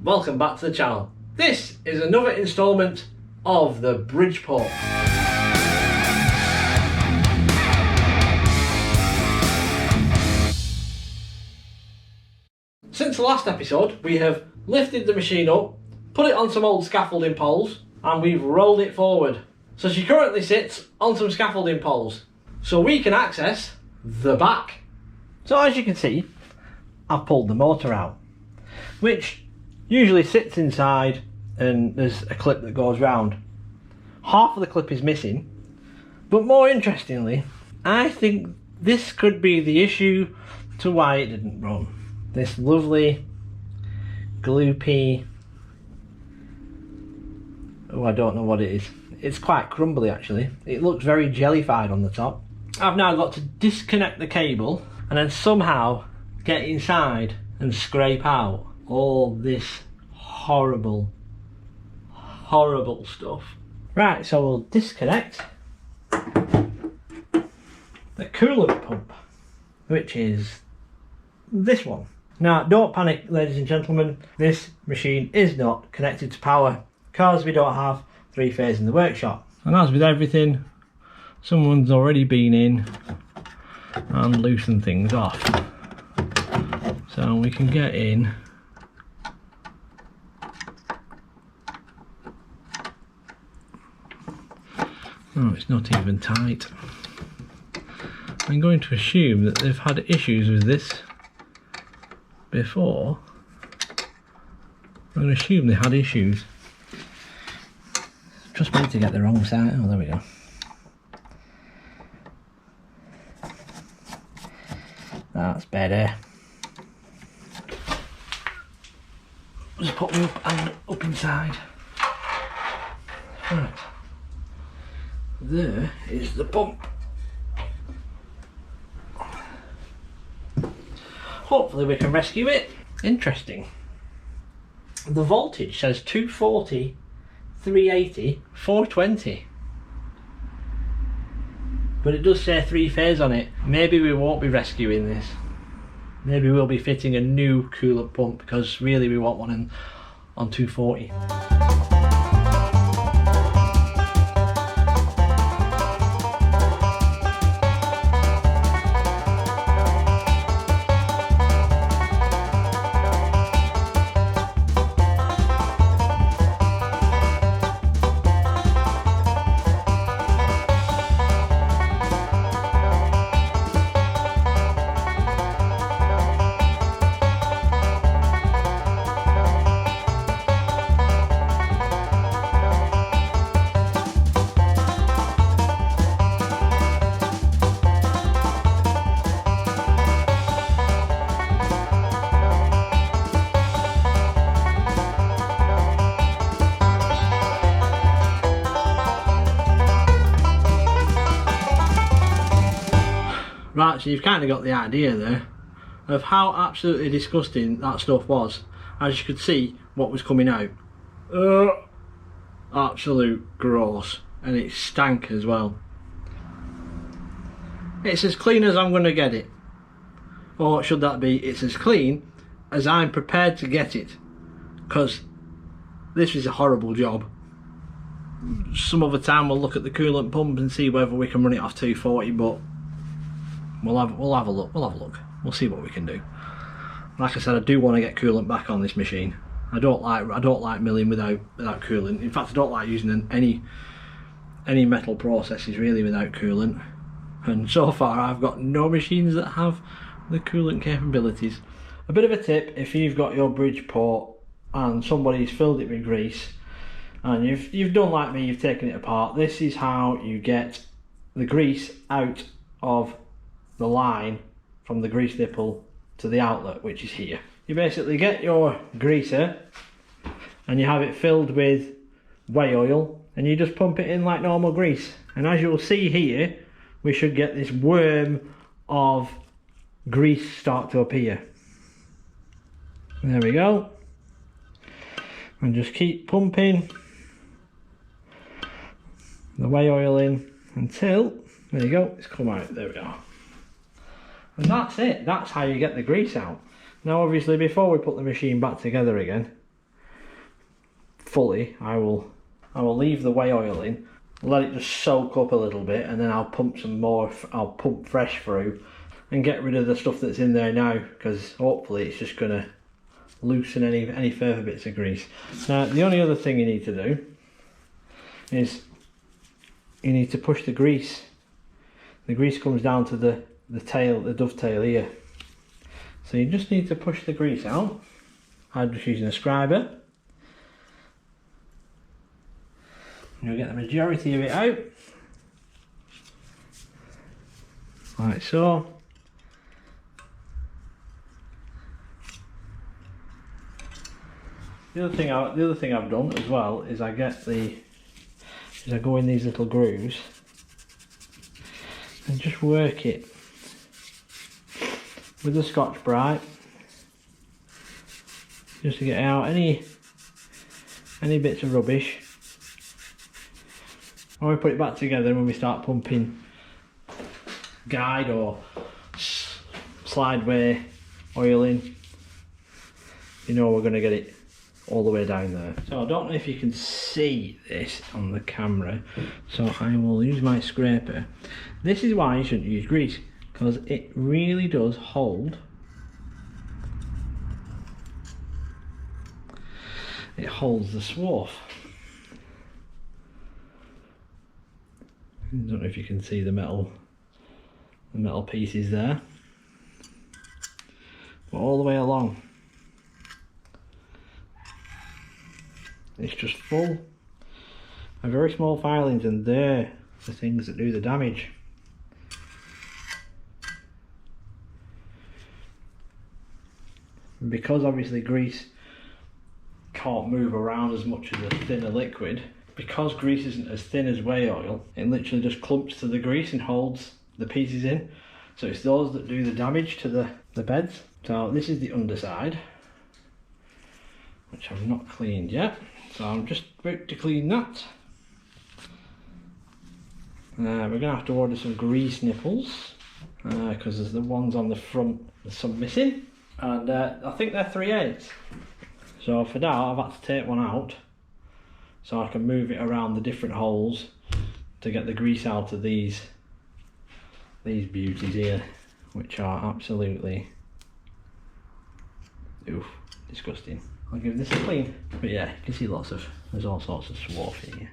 welcome back to the channel. This is another instalment of the Bridgeport. Since the last episode, we have lifted the machine up, put it on some old scaffolding poles, and we've rolled it forward. So she currently sits on some scaffolding poles, so we can access the back. So as you can see, I've pulled the motor out, which usually sits inside and there's a clip that goes round. Half of the clip is missing, but more interestingly, I think this could be the issue to why it didn't run. This lovely, gloopy, oh, I don't know what it is. It's quite crumbly actually. It looks very jellified on the top. I've now got to disconnect the cable and then somehow get inside and scrape out all this horrible stuff. Right, so we'll disconnect the coolant pump, which is this one. Now, don't panic, ladies and gentlemen, this machine is not connected to power because we don't have three-phase in the workshop. And as with everything, someone's already been in and loosened things off. So we can get in. Oh, it's not even tight. I'm going to assume that they've had issues with this before. I'm going to assume they had issues. Just need to get the wrong side. Oh, there we go. That's better. Just put me up and up inside. Right. There is the pump. Hopefully we can rescue it. Interesting. The voltage says 240, 380, 420. But it does say three-phase on it. Maybe we won't be rescuing this. Maybe we'll be fitting a new coolant pump because really we want one on 240. Right, so you've kind of got the idea there of how absolutely disgusting that stuff was. As you could see what was coming out. Absolute gross. And it stank as well. It's as clean as I'm going to get it. Or should that be, it's as clean as I'm prepared to get it. Because this is a horrible job. Some other time we'll look at the coolant pump and see whether we can run it off 240, but We'll have a look. We'll see what we can do. Like I said, I do want to get coolant back on this machine. I don't like milling without coolant. In fact, I don't like using any metal processes really without coolant. And so far, I've got no machines that have the coolant capabilities. A bit of a tip: if you've got your Bridgeport and somebody's filled it with grease, and you've done like me, you've taken it apart. This is how you get the grease out of the line from the grease nipple to the outlet, which is here. You basically get your greaser and you have it filled with whey oil and you just pump it in like normal grease, and as you'll see here we should get this worm of grease start to appear. There we go, and just keep pumping the whey oil in until, there you go, it's come out. There we go. And that's it. That's how you get the grease out. Now obviously before we put the machine back together again, fully, I will leave the whey oil in, let it just soak up a little bit, and then I'll pump some more. I'll pump fresh through and get rid of the stuff that's in there now, because hopefully it's just going to loosen any further bits of grease. Now the only other thing you need to do is you need to push the grease. The grease comes down to the tail, the dovetail here. So you just need to push the grease out. I'm just using a scriber. You'll get the majority of it out, like so. The other thing I've done as well is I go in these little grooves and just work it with the Scotch-Brite, just to get out any bits of rubbish. When we put it back together, when we start pumping guide or slideway oil in, you know we're going to get it all the way down there. So I don't know if you can see this on the camera, so I will use my scraper. This is why you shouldn't use grease, because it really does hold. It holds the swarf. I don't know if you can see the metal pieces there, but all the way along it's just full of very small filings, and they're the things that do the damage. And because obviously grease can't move around as much as a thinner liquid, because grease isn't as thin as whey oil, it literally just clumps to the grease and holds the pieces in. So it's those that do the damage to the beds. So this is the underside, which I've not cleaned yet. So I'm just about to clean that. We're going to have to order some grease nipples, because there's the ones on the front, there's some missing. And I think they're 3/8. So for now I've had to take one out, so I can move it around the different holes to get the grease out of these beauties here, which are absolutely disgusting. I'll give this a clean, but yeah, you can see there's all sorts of swarf here.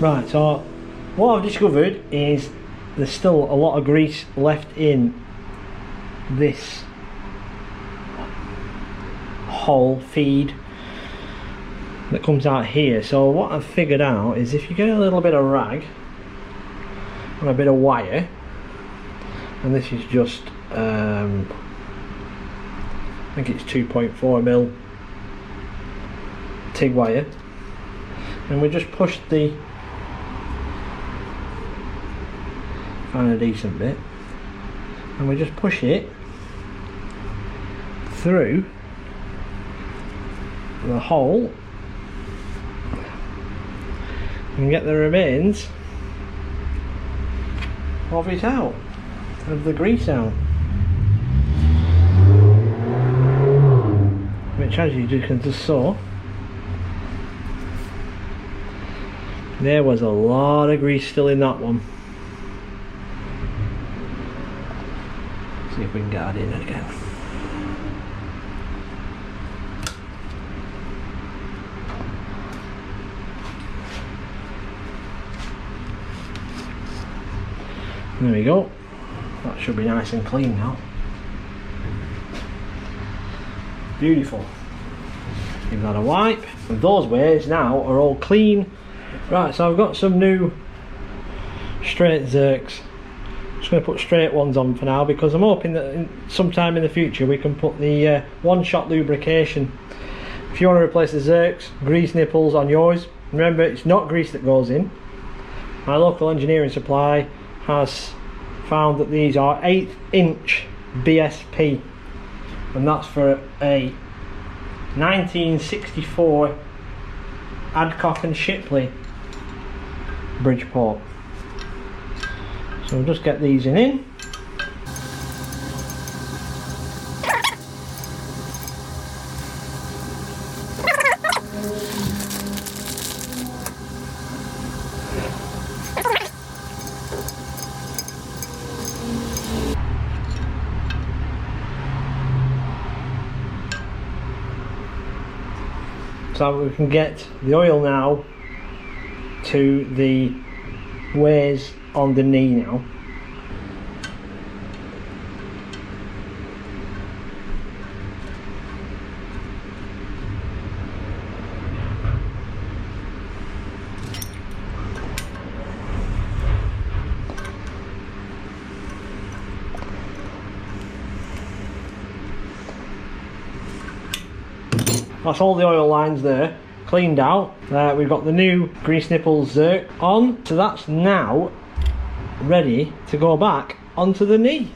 Right, so what I've discovered is there's still a lot of grease left in this hole feed that comes out here. So what I've figured out is if you get a little bit of rag and a bit of wire, and this is just I think it's 2.4mm TIG wire, and we just push the, find a decent bit, and we just push it through the hole and get the remains of it out, of the grease out, which as you can just saw, there was a lot of grease still in that one. See if we can get it in again. There we go. That should be nice and clean now. Beautiful. Give that a wipe. And those ways now are all clean. Right, so I've got some new straight Zerks. Just going to put straight ones on for now, because I'm hoping that sometime in the future we can put the one-shot lubrication. If you want to replace the Zerks grease nipples on yours, remember it's not grease that goes in. My local engineering supply has found that these are 1/8 inch BSP, and that's for a 1964 Adcock and Shipley Bridgeport. So we'll just get these in. So we can get the oil now to the ways on the knee now. That's all the oil lines there, cleaned out. We've got the new grease nipples Zerk on, so that's now ready to go back onto the knee.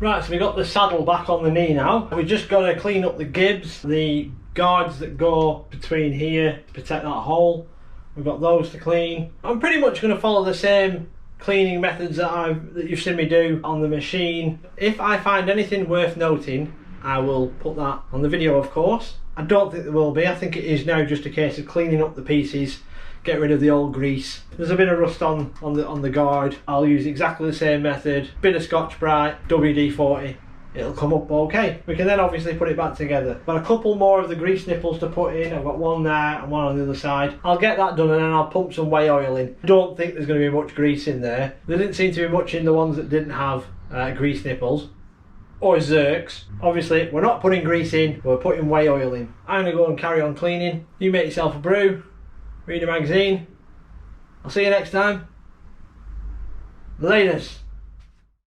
Right, so we've got the saddle back on the knee now. We've just got to clean up the gibs, the guards that go between here to protect that hole. We've got those to clean. I'm pretty much going to follow the same cleaning methods that you've seen me do on the machine. If I find anything worth noting, I will put that on the video, of course. I don't think there will be. I think it is now just a case of cleaning up the pieces, get rid of the old grease. There's a bit of rust on the guard. I'll use exactly the same method. Bit of Scotch-Brite, WD-40. It'll come up okay. We can then obviously put it back together. Got a couple more of the grease nipples to put in. I've got one there and one on the other side. I'll get that done and then I'll pump some whey oil in. Don't think there's going to be much grease in there. There didn't seem to be much in the ones that didn't have grease nipples or Zerks. Obviously we're not putting grease in, we're putting whey oil in. I'm going to go and carry on cleaning. You make yourself a brew, read a magazine. I'll see you next time. Laters.